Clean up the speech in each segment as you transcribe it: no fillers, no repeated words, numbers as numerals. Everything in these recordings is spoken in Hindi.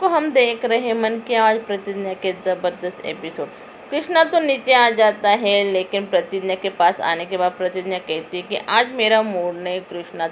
को हम देख रहे हैं मन की आवाज प्रतिज्ञा के जबरदस्त एपिसोड। कृष्णा तो नीचे आ जाता है, लेकिन प्रतिज्ञा के पास आने के बाद प्रतिज्ञा कहती है कि आज मेरा मूड नहीं। कृष्णा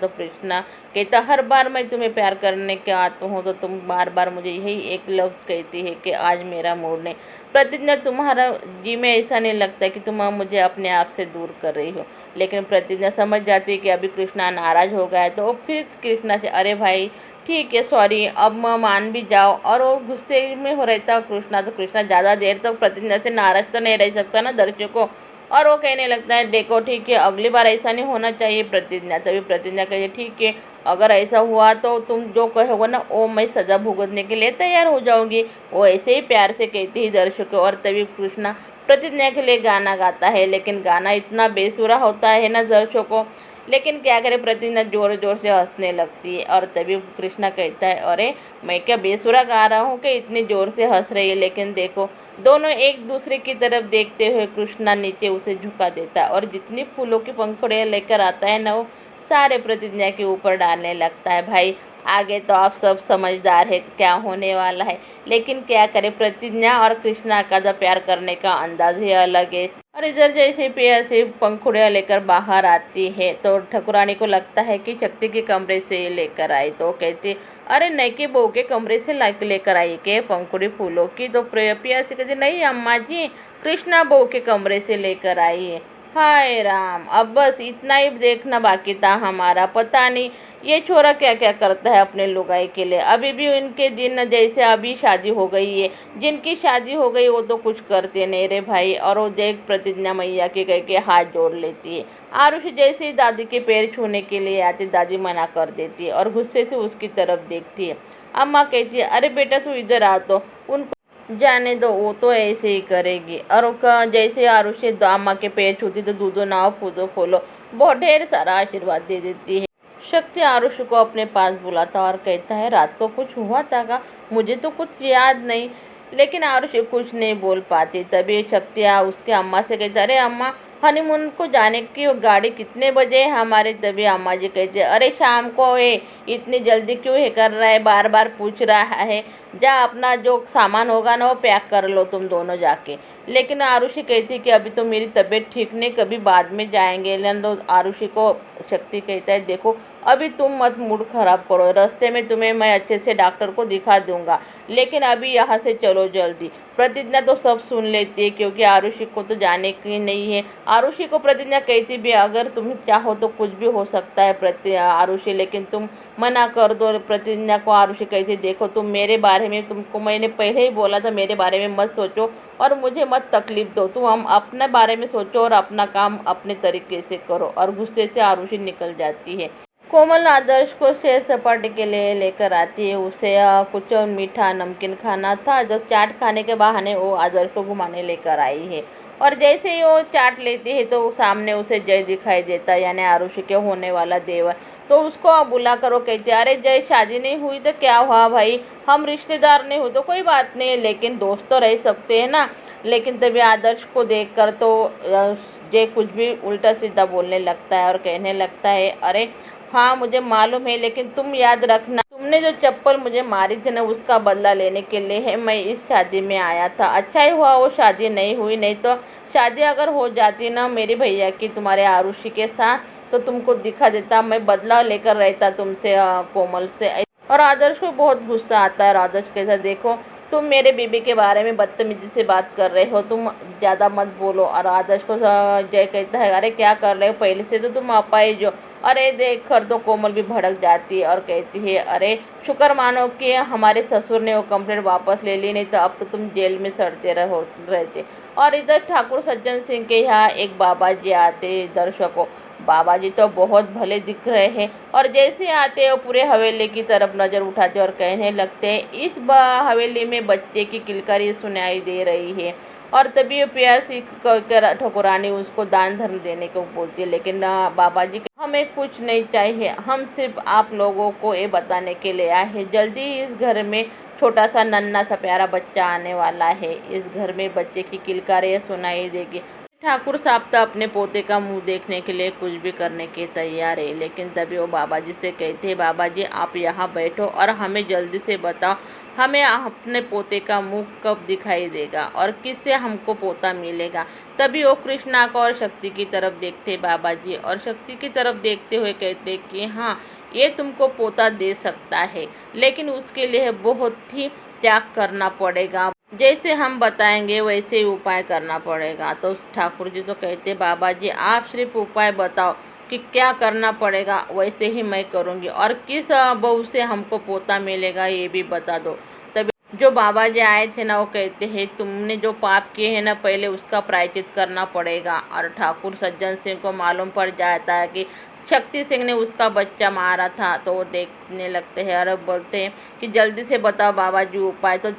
कहता हर बार मैं तुम्हें प्यार करने के आता हूँ तो तुम बार बार मुझे यही एक लफ्ज़ कहती है कि आज मेरा मूड नहीं। प्रतिज्ञा तुम्हारा जी में ऐसा नहीं लगता कि तुम मुझे अपने आप से दूर कर रही हो। लेकिन प्रतिज्ञा समझ जाती है कि अभी कृष्णा नाराज़ हो गया है, तो वो फिर कृष्णा से अरे भाई ठीक है सॉरी अब मान भी जाओ। और वो गुस्से में हो रहता कृष्णा, तो कृष्णा ज़्यादा देर तक प्रतिज्ञा से नाराज तो नहीं रह सकता ना दर्शकों। और वो कहने लगता है देखो ठीक है अगली बार ऐसा नहीं होना चाहिए प्रतिज्ञा। तभी प्रतिज्ञा कहिए ठीक है अगर ऐसा हुआ तो तुम जो कहोगे ना वो मैं सज़ा भुगतने के लिए तैयार हो जाऊंगी। वो ऐसे ही प्यार से कहती है दर्शकों। और तभी कृष्णा प्रतिज्ञा के लिए गाना गाता है, लेकिन गाना इतना बेसुरा होता है ना दर्शकों। लेकिन क्या करे प्रतिज्ञा जोर जोर से हंसने लगती है। और तभी कृष्णा कहता है अरे मैं क्या बेसुरा गा रहा हूँ कि इतनी ज़ोर से हंस रही है। लेकिन देखो दोनों एक दूसरे की तरफ देखते हुए कृष्णा नीचे उसे झुका देता है और जितनी फूलों की पंखुड़ियाँ लेकर आता है ना वो सारे प्रतिज्ञा के ऊपर डालने लगता है। भाई आगे तो आप सब समझदार है क्या होने वाला है, लेकिन क्या करे प्रतिज्ञा और कृष्णा का जो प्यार करने का अंदाज ही अलग है। और इधर जैसे पिया से पंखुड़ियाँ लेकर बाहर आती है तो ठकुरानी को लगता है कि शक्ति के कमरे से लेकर आई, तो कहती अरे नई की बहू के कमरे से लेकर आई के पंखुड़ी फूलों की। तो पिया से कहती नहीं अम्मा जी कृष्णा बहू के कमरे से लेकर आई है। हाय राम, अब बस इतना ही देखना बाकी था हमारा। पता नहीं ये छोरा क्या क्या करता है अपने लुगाई के लिए। अभी भी उनके दिन जैसे अभी शादी हो गई है, जिनकी शादी हो गई वो तो कुछ करते नहीं रे भाई। और वो देख प्रतिज्ञा मैया के कह के हाथ जोड़ लेती है। आरुषि जैसे ही दादी के पैर छूने के लिए आती दादी मना कर देती है और गुस्से से उसकी तरफ देखती है। अम्मा कहती है अरे बेटा तू इधर आ, तो उनको जाने दो वो तो ऐसे ही करेगी। और जैसे आरुषि अम्मा के पैर छूती तो दूधो नाव फूदो खोलो बहुत ढेर सारा आशीर्वाद दे देती है। शक्ति आरुषि को अपने पास बुलाता और कहता है रात को कुछ हुआ था का, मुझे तो कुछ याद नहीं। लेकिन आरुषि कुछ नहीं बोल पाती। तभी शक्ति उसके अम्मा से कहता अरे अम्मा हनीमून को जाने की गाड़ी कितने बजे है हमारे। तभी अम्मा जी कहते अरे शाम को है, इतनी जल्दी क्यों है कर रहा है, बार बार पूछ रहा है। जा अपना जो सामान होगा ना वो पैक कर लो तुम दोनों जाके। लेकिन आरुषि कहती कि अभी तो मेरी तबीयत ठीक नहीं, कभी बाद में जाएंगे। लेकिन तो आरुषि को शक्ति कहता है देखो अभी तुम मत मूड खराब करो, रास्ते में तुम्हें मैं अच्छे से डॉक्टर को दिखा दूंगा, लेकिन अभी यहाँ से चलो जल्दी। प्रतिज्ञा तो सब सुन लेती है क्योंकि आरुषि को तो जाने की नहीं है। आरुषि को प्रतिज्ञा कहती भी अगर तुम चाहो तो कुछ भी हो सकता है आरुषि, लेकिन तुम मना कर दो प्रतिज्ञा को। आरुषि कहती देखो तुम मेरे बारे में, तुमको मैंने पहले ही बोला था मेरे बारे में मत सोचो और मुझे मत तकलीफ दो, तुम हम अपने बारे में सोचो और अपना काम अपने तरीके से करो। और गुस्से से आरुषि निकल जाती है। कोमल आदर्श को सैर सपाटे के लिए लेकर आती है। उसे कुछ मीठा नमकीन खाना था, जो चाट खाने के बहाने वो आदर्श को घुमाने लेकर आई है। और जैसे ही वो चाट लेती है तो सामने उसे जय दिखाई देता है, यानी आरुषि के होने वाला देवर। तो उसको बुला कर वो कहते अरे जय शादी नहीं हुई तो क्या हुआ भाई, हम रिश्तेदार नहीं हुए तो कोई बात नहीं, लेकिन दोस्त तो रह सकते हैं ना। लेकिन तभी आदर्श को देखकर तो जय कुछ भी उल्टा सीधा बोलने लगता है और कहने लगता है अरे हाँ मुझे मालूम है, लेकिन तुम याद रखना तुमने जो चप्पल मुझे मारी थी ना उसका बदला लेने के लिए है मैं इस शादी में आया था। अच्छा ही हुआ वो शादी नहीं हुई, नहीं तो शादी अगर हो जाती ना मेरे भैया की तुम्हारे आरुषि के साथ तो तुमको दिखा देता, मैं बदला लेकर रहता तुमसे कोमल से। और आदर्श को बहुत गुस्सा आता है। आदर्श कैसा देखो तुम मेरे बीबी के बारे में बदतमीजी से बात कर रहे हो, तुम ज़्यादा मत बोलो। और आदर्श को जय कहता है अरे क्या कर रहे हो, पहले से तो तुम अपाहिज जो। अरे देख कर तो कोमल भी भड़क जाती है और कहती है अरे शुक्र मानो कि हमारे ससुर ने वो कंप्लेंट वापस ले ली, नहीं तो अब तो तुम जेल में सड़ते रहते। और इधर ठाकुर सज्जन सिंह के यहाँ एक बाबा जी आते दर्शकों। बाबा जी तो बहुत भले दिख रहे हैं और जैसे आते हैं पूरे हवेली की तरफ नज़र उठाते और कहने लगते हैं इस हवेली में बच्चे की किलकारी सुनाई दे रही है। और तभी प्यासी कहकर ठकुरानी उसको दान धर्म देने को बोलती है। लेकिन बाबा जी हमें कुछ नहीं चाहिए, हम सिर्फ आप लोगों को ये बताने के लिए आए हैं जल्दी इस घर में छोटा सा नन्हा सा प्यारा बच्चा आने वाला है, इस घर में बच्चे की किलकारी सुनाई देगी। ठाकुर साहब तो अपने पोते का मुंह देखने के लिए कुछ भी करने के तैयार है। लेकिन तभी वो बाबा जी से कहते हैं बाबा जी आप यहाँ बैठो और हमें जल्दी से बताओ हमें अपने पोते का मुख कब दिखाई देगा और किससे हमको पोता मिलेगा। तभी वो कृष्णा को और शक्ति की तरफ देखते बाबा जी, और शक्ति की तरफ देखते हुए कहते कि हाँ, ये तुमको पोता दे सकता है, लेकिन उसके लिए बहुत ही त्याग करना पड़ेगा। जैसे हम बताएंगे वैसे ही उपाय करना पड़ेगा। तो ठाकुर जी तो कहते बाबा जी, आप सिर्फ उपाय बताओ कि क्या करना पड़ेगा, वैसे ही मैं करूँगी, और किस बहू से हमको पोता मिलेगा ये भी बता दो। तभी जो बाबा जी आए थे ना, वो कहते हैं तुमने जो पाप किए हैं ना, पहले उसका प्रायश्चित करना पड़ेगा। और ठाकुर सज्जन सिंह को मालूम पड़ जाता है कि शक्ति सिंह ने उसका बच्चा मारा था, तो वो देखने लगते हैं और बोलते हैं कि जल्दी से बताओ बाबा जी उपाय। तो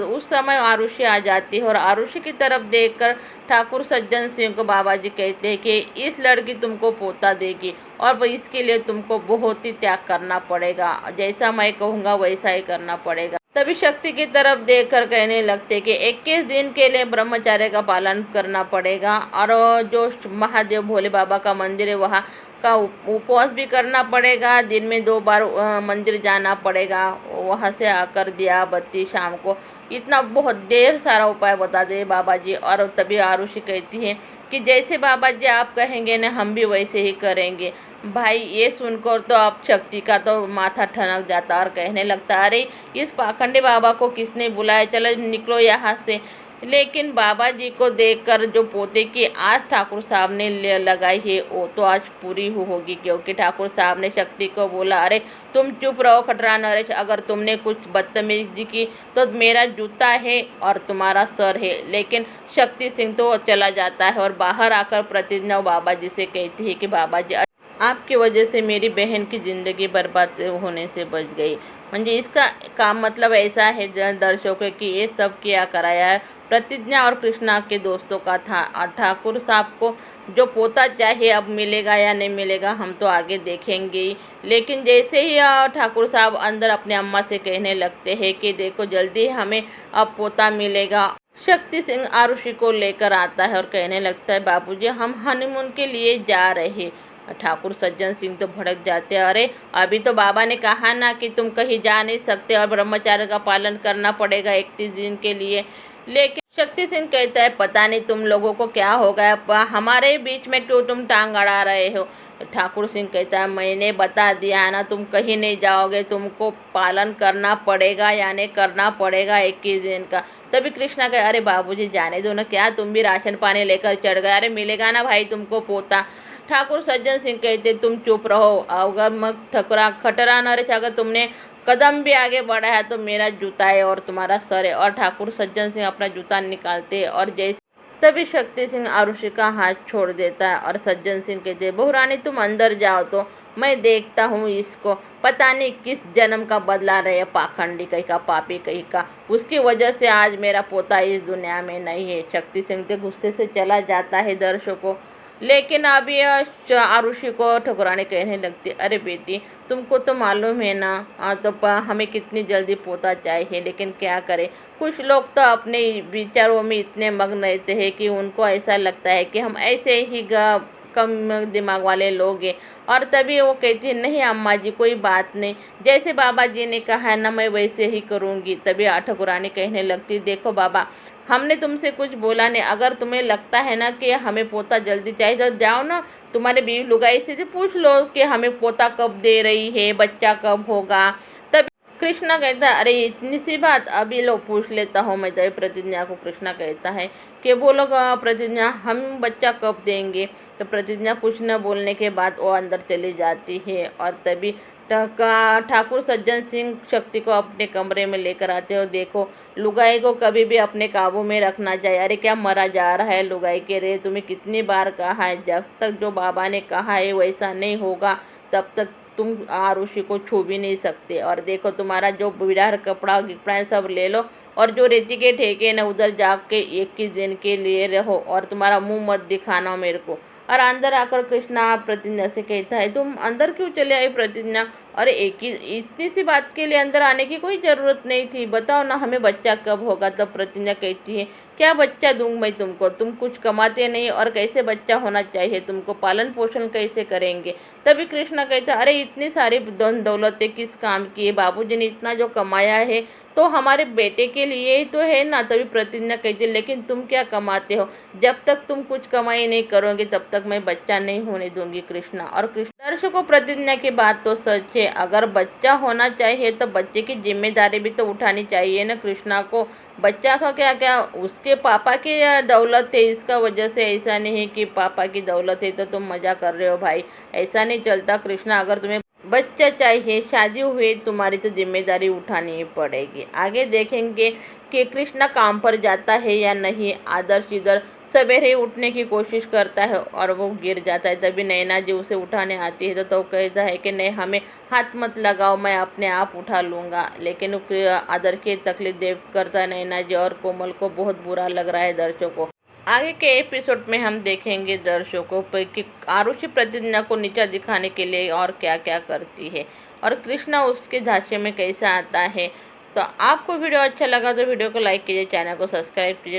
उस समय आरुषि आ जाती है, और आरुषि की तरफ देखकर ठाकुर सज्जन सिंह को बाबा जी कहते हैं कि इस लड़की तुमको पोता देगी, और इसके लिए तुमको बहुत ही त्याग करना पड़ेगा, जैसा मैं कहूँगा वैसा ही करना पड़ेगा। तभी शक्ति की तरफ देखकर कहने लगते कि 21 दिन के लिए ब्रह्मचर्य का पालन करना पड़ेगा, और जो महादेव भोले बाबा का मंदिर है वहाँ का उपवास भी करना पड़ेगा। दिन में 2 बार मंदिर जाना पड़ेगा, वहाँ से आकर दिया बत्ती शाम को। इतना बहुत ढेर सारा उपाय बता दे बाबा जी। और तभी आरुषि कहती है कि जैसे बाबा जी आप कहेंगे ना, हम भी वैसे ही करेंगे। भाई ये सुनकर तो अब शक्ति का तो माथा ठनक जाता और कहने लगता, अरे इस पाखंडी बाबा को किसने बुलाया, चलो निकलो यहाँ से। लेकिन बाबा जी को देखकर जो पोते की आस ठाकुर साहब ने लगाई है वो तो आज पूरी होगी, क्योंकि ठाकुर साहब ने शक्ति को बोला, अरे तुम चुप रहो खटरा नरेश, अगर तुमने कुछ बदतमीजी की तो मेरा जूता है और तुम्हारा सर है। लेकिन शक्ति सिंह तो चला जाता है, और बाहर आकर प्रतिज्ञा बाबा जी से कहती है कि बाबा जी आपकी वजह से मेरी बहन की ज़िंदगी बर्बाद होने से बच गई। म्हणजे इसका काम मतलब ऐसा है दर्शकों कि ये सब किया कराया है प्रतिज्ञा और कृष्णा के दोस्तों का था। और ठाकुर साहब को जो पोता चाहिए अब मिलेगा या नहीं मिलेगा हम तो आगे देखेंगे ही। लेकिन जैसे ही ठाकुर साहब अंदर अपने अम्मा से कहने लगते हैं कि देखो जल्दी हमें अब पोता मिलेगा, शक्ति सिंह आरुषि को लेकर आता है और कहने लगता है बाबूजी हम हनीमून के लिए जा रहे। ठाकुर सज्जन सिंह तो भड़क जाते हैं, अरे अभी तो बाबा ने कहा ना कि तुम कहीं जा नहीं सकते और ब्रह्मचार्य का पालन करना पड़ेगा 31 दिन के लिए। लेकिन शक्ति सिंह कहता है पता नहीं तुम लोगों को क्या हो गया, हमारे बीच में क्यों तुम टांग अड़ा रहे हो। ठाकुर सिंह कहता है मैंने बता दिया ना, तुम कहीं नहीं जाओगे, तुमको पालन करना पड़ेगा, यानी करना पड़ेगा 21 दिन का। तभी कृष्णा कहे अरे बाबूजी जाने दो ना, क्या तुम भी राशन पानी लेकर चढ़ गए, अरे मिलेगा ना भाई तुमको पोता। ठाकुर सज्जन सिंह कहते तुम चुप रहो, अगर मग खटरा नरेश अगर तुमने कदम भी आगे बढ़ा है तो मेरा जूता है और तुम्हारा सर है। और ठाकुर सज्जन सिंह अपना जूता निकालते हैं, और जैसे तभी शक्ति सिंह आरुषि का हाथ छोड़ देता है, और सज्जन सिंह कहते बहु रानी तुम अंदर जाओ तो मैं देखता हूँ इसको, पता नहीं किस जन्म का बदला रहे, पाखंडी कहीं का पापी कहीं का, उसकी वजह से आज मेरा पोता इस दुनिया में नहीं है। शक्ति सिंह तो गुस्से से चला जाता है दर्शकों। लेकिन अभी आरुषि को ठकुरानी कहने लगती अरे बेटी तुमको तो मालूम है ना, तो हमें कितनी जल्दी पोता चाहिए, लेकिन क्या करें, कुछ लोग तो अपने विचारों में इतने मग्न रहते हैं कि उनको ऐसा लगता है कि हम ऐसे ही कम दिमाग वाले लोग हैं। और तभी वो कहती है नहीं अम्मा जी कोई बात नहीं, जैसे बाबा जी ने कहा है ना मैं वैसे ही करूँगी। तभी ठकुरानी कहने लगती देखो बाबा हमने तुमसे कुछ बोला नहीं, अगर तुम्हें लगता है ना कि हमें पोता जल्दी चाहिए तो जाओ ना तुम्हारे बीवी लुगाई से पूछ लो कि हमें पोता कब दे रही है, बच्चा कब होगा। तब कृष्णा कहता है अरे इतनी सी बात, अभी लो पूछ लेता हूँ मैं। तभी प्रतिज्ञा को कृष्णा कहता है कि बोलो प्रतिज्ञा हम बच्चा कब देंगे। तो प्रतिज्ञा कुछ न बोलने के बाद वो अंदर चली जाती है, और तभी ठाकुर सज्जन सिंह शक्ति को अपने कमरे में लेकर आते हो। देखो लुगाई को कभी भी अपने काबू में रखना चाहिए। अरे क्या मरा जा रहा है लुगाई के रे, तुम्हें कितनी बार कहा है, जब तक जो बाबा ने कहा है वैसा नहीं होगा तब तक तुम आरुषि को छू भी नहीं सकते। और देखो तुम्हारा जो बिडार कपड़ा गिपड़ा सब ले लो, और जो रेती के ठेके न उधर जाके 21 दिन के लिए रहो, और तुम्हारा मुंह मत दिखाना मेरे को। और अंदर आकर कृष्णा प्रतिज्ञा से कहता है तुम अंदर क्यों चले आई प्रतिज्ञा, और एक ही इतनी सी बात के लिए अंदर आने की कोई ज़रूरत नहीं थी। बताओ ना, हमें बच्चा कब होगा? तब प्रतिज्ञा कहती है, क्या बच्चा दूँ मैं तुमको? तुम कुछ कमाते नहीं और कैसे बच्चा होना चाहिए तुमको? पालन पोषण कैसे करेंगे? तभी कृष्णा कहता, अरे इतनी सारी धन दौलतें किस काम की है? बाबूजी ने इतना जो कमाया है तो हमारे बेटे के लिए ही तो है ना। तभी प्रतिज्ञा कहती, लेकिन तुम क्या कमाते हो? जब तक तुम कुछ कमाई नहीं करोगे तब तक मैं बच्चा नहीं होने दूंगी कृष्णा। और कृष्ण दर्शकों, प्रतिज्ञा की बात तो सच है, अगर बच्चा होना चाहिए तो बच्चे की जिम्मेदारी भी तो उठानी चाहिए ना कृष्णा को। बच्चा का क्या क्या उसके पापा की दौलत है, इसका वजह से ऐसा नहीं है कि पापा की दौलत है तो तुम मजा कर रहे हो भाई, ऐसा नहीं चलता कृष्णा। अगर तुम्हें बच्चा चाहिए, शादी हुई, तुम्हारी तो जिम्मेदारी उठानी ही पड़ेगी। आगे देखेंगे कि कृष्णा काम पर जाता है या नहीं। आदर्श इधर सवेरे उठने की कोशिश करता है और वो गिर जाता है। तभी नैना जी उसे उठाने आती है तो कहता है कि नहीं, हमें हाथ मत लगाओ, मैं अपने आप उठा लूँगा। लेकिन आदर्श की तकलीफ देख करता है नैना जी, और कोमल को बहुत बुरा लग रहा है दर्शकों को। आगे के एपिसोड में हम देखेंगे दर्शकों पर कि आरुषि प्रतिज्ञा को नीचा दिखाने के लिए और क्या क्या करती है और कृष्णा उसके झांसे में कैसा आता है। तो आपको वीडियो अच्छा लगा तो वीडियो को लाइक कीजिए, चैनल को सब्सक्राइब कीजिए।